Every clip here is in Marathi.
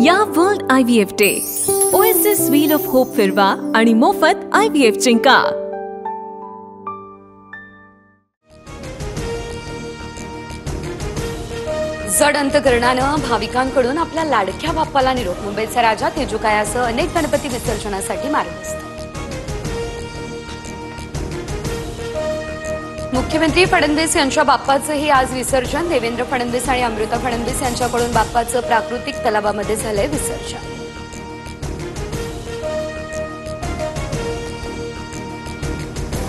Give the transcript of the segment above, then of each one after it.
या world IVF day OSS wheel of hope फिरवा आणि मोफत IVF जिंका। जड अंतकरणानं भाविकांकडून आपल्या लाडक्या बाप्पाला निरोप। मुंबईचा राजा तेजुकायासह अनेक गणपती विसर्जनासाठी मार्गस्थ। मुख्यमंत्री फडणवीस यांच्या बाप्पाचंही आज विसर्जन। देवेंद्र फडणवीस आणि अमृता फडणवीस यांच्याकडून बाप्पाचं प्राकृतिक तलावामध्ये झालंय विसर्जन।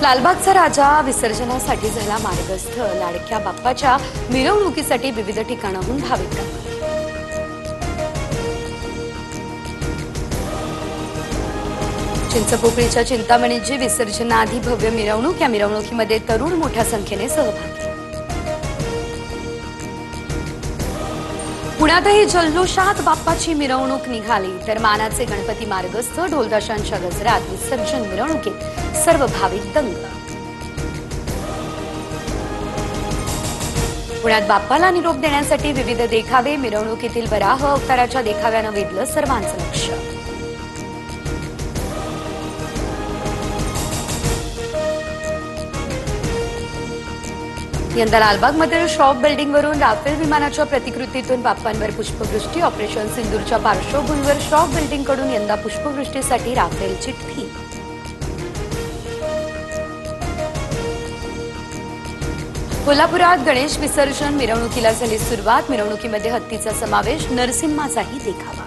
लालबागचा राजा विसर्जनासाठी झाला मार्गस्थ। लाडक्या बाप्पाच्या मिरवणुकीसाठी विविध ठिकाणाहून भाविक चिंचपोकळीच्या चिंतामणीची विसर्जनाआधी भव्य मिरवणूक। या मिरवणुकीमध्ये तरुण मोठ्या संख्येने सहभागी। पुण्यातही जल्लोषात बाप्पाची मिरवणूक निघाली तर मानाचे गणपती मार्गस्थ। ढोलताशांच्या गजरात विसर्जन मिरवणुकीत सर्व भाविक दंग। पुण्यात बाप्पाला निरोप देण्यासाठी विविध देखावे। मिरवणुकीतील वराह अवताराच्या देखाव्यानं वेधलं सर्वांचं लक्ष। यंदा लालबागमधील शॉप बिल्डिंगवरून राफेल विमानाच्या प्रतिकृतीतून बाप्पांवर पुष्पवृष्टी। ऑपरेशन सिंदूरच्या पार्श्वभूमीवर शॉप बिल्डिंगकडून यंदा पुष्पवृष्टीसाठी राफेल चिठ्ठी। कोल्हापुरात गणेश विसर्जन मिरवणुकीला झाली सुरुवात। मिरवणुकीमध्ये हत्तीचा समावेश, नरसिंहाचाही देखावा।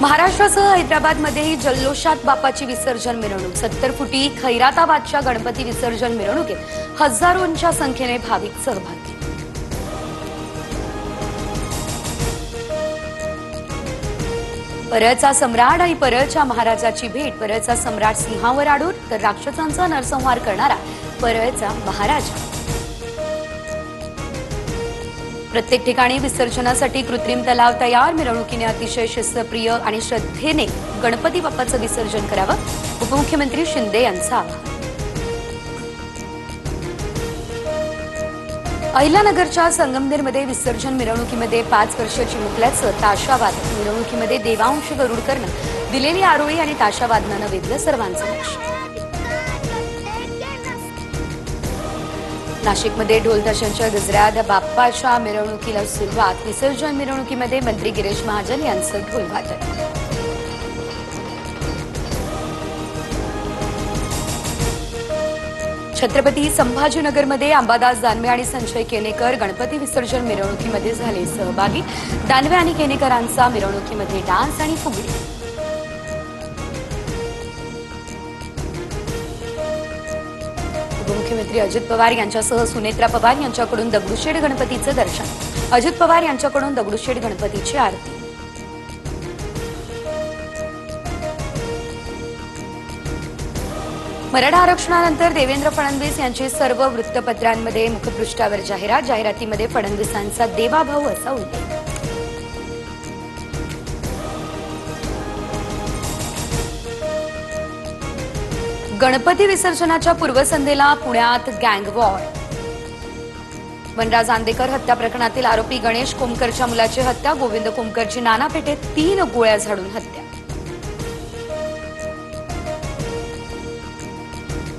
महाराष्ट्रासह हैदराबादमध्येही जल्लोषात बाप्पाची विसर्जन मिरवणूक। 70 फुटी खैराताबादच्या गणपती विसर्जन मिरवणुकीत हजारोंच्या संख्येने भाविक सहभागी। परळचा सम्राट आणि परळच्या महाराजाची भेट। परळचा सम्राट सिंहावर आरूढ तर राक्षसांचा नरसंहार करणारा परळचा महाराजा। प्रत्येक ठिकाणी विसर्जनासाठी कृत्रिम तलाव तयार। मिरवणुकीने अतिशय शिस्तप्रिय आणि श्रद्धेने गणपती बाप्पाचं विसर्जन करावं, उपमुख्यमंत्री शिंदे यांचं आवाहन। अहिल्यानगरच्या संगमनेरमध्ये विसर्जन मिरवणुकीमध्ये 5 वर्षीय चिमुकल्याचं ताशावाद। मिरवणुकीमध्ये देवांश गरुडकरनं दिलेली आरोळी आणि ताशावादनानं वेधलं सर्वांचं लक्ष। नाशिकमध्ये ढोलताशांच्या गजरात बाप्पाच्या मिरवणुकीला सुरुवात। विसर्जन मिरवणुकीमध्ये मंत्री गिरीश महाजन यांचं ढोलवादन। छत्रपती संभाजीनगरमध्ये अंबादास दानवे आणि संजय केनेकर गणपती विसर्जन मिरवणुकीमध्ये झाले सहभागी। दानवे आणि केनेकरांचा मिरवणुकीमध्ये डान्स आणि फुगडी। उपमुख्यमंत्री अजित पवार यांच्यासह सुनेत्रा पवार यांच्याकडून दगडूशेठ गणपतीचं दर्शन। अजित पवार यांच्याकडून दगडूशेठ गणपतीची आरती। मराठा आरक्षणानंतर देवेंद्र फडणवीस यांची सर्व वृत्तपत्रांमध्ये मुखपृष्ठावर जाहिरात। जाहिरातीमध्ये फडणवीसांचा देवाभाऊ असा उल्लेख। गणपती विसर्जनाच्या पूर्वसंध्येला पुण्यात गँगवॉर। वनराज आंदेकर हत्या प्रकरणातील आरोपी गणेश कोमकरच्या मुलाची हत्या। गोविंद कोमकरची नाना पेठेत 3 गोळ्या झाडून हत्या।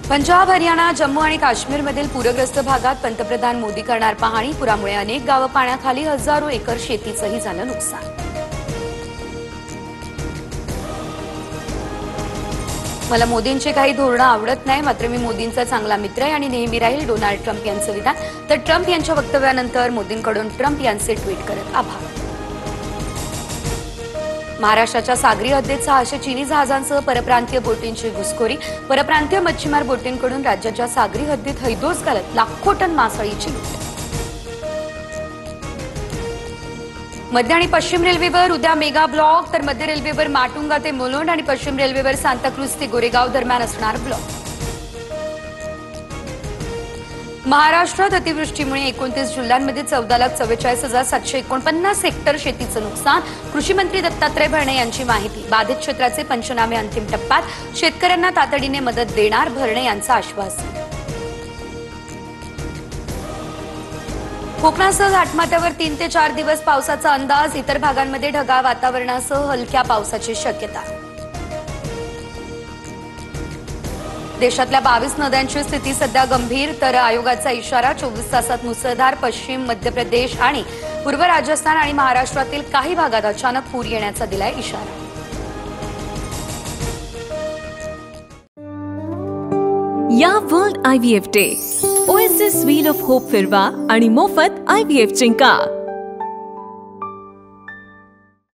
पंजाब, हरियाणा, जम्मू आणि काश्मीरमधील पूरग्रस्त भागात पंतप्रधान मोदी करणार पाहणी। पुरामुळे अनेक गावं पाण्याखाली, हजारो एकर शेतीचंही झालं नुकसान। मला मोदींची काही धोरणं आवडत नाही, मात्र मी मोदींचा चांगला मित्र आहे आणि नेहमी राहील, डोनाल्ड ट्रम्प यांचं विधान। तर ट्रम्प यांच्या वक्तव्यानंतर मोदींकडून ट्रम्प यांचे ट्विट करत आभार। महाराष्ट्राच्या सागरी हद्दीत 600 चीनी जहाजांसह परप्रांतीय बोटींची घुसखोरी। परप्रांतीय मच्छीमार बोटींकडून राज्याच्या सागरी हद्दीत हैदोस घालत लाखो टन मासळीची लूट। मध्य आणि पश्चिम रेल्वेवर उद्या मेगा ब्लॉक, तर मध्य रेल्वेवर माटुंगा ते मुलुंड आणि पश्चिम रेल्वेवर सांताक्रूज ते गोरेगाव दरम्यान असणार ब्लॉक। महाराष्ट्रात अतिवृष्टीमुळे 29 जिल्ह्यांमध्ये 14,44,749 हेक्टर शेतीचं नुकसान। कृषी मंत्री दत्तात्रय भरणे यांची माहिती। बाधित क्षेत्राचे पंचनामे अंतिम टप्प्यात, शेतकऱ्यांना तातडीने मदत देणार, भरणे यांचं आश्वासन। कोकणासह घाटमाथ्यावर 3 ते 4 दिवस पावसाचा अंदाज. इतर भागांमध्ये ढगाळ वातावरणासह हलक्या पावसाची शक्यता. देशातल्या 22 नद्यांची स्थिती सध्या गंभीर, तर आयोगाचा इशारा. 24 तासात मुसळधार. पश्चिम मध्य प्रदेश आणि पूर्व राजस्थान आणि महाराष्ट्रातील काही भागात अचानक पूर येण्याचा दिलाय इशारा. या world IVF day OSS wheel of hope फिरवा आणि मोफत IVF जिंका.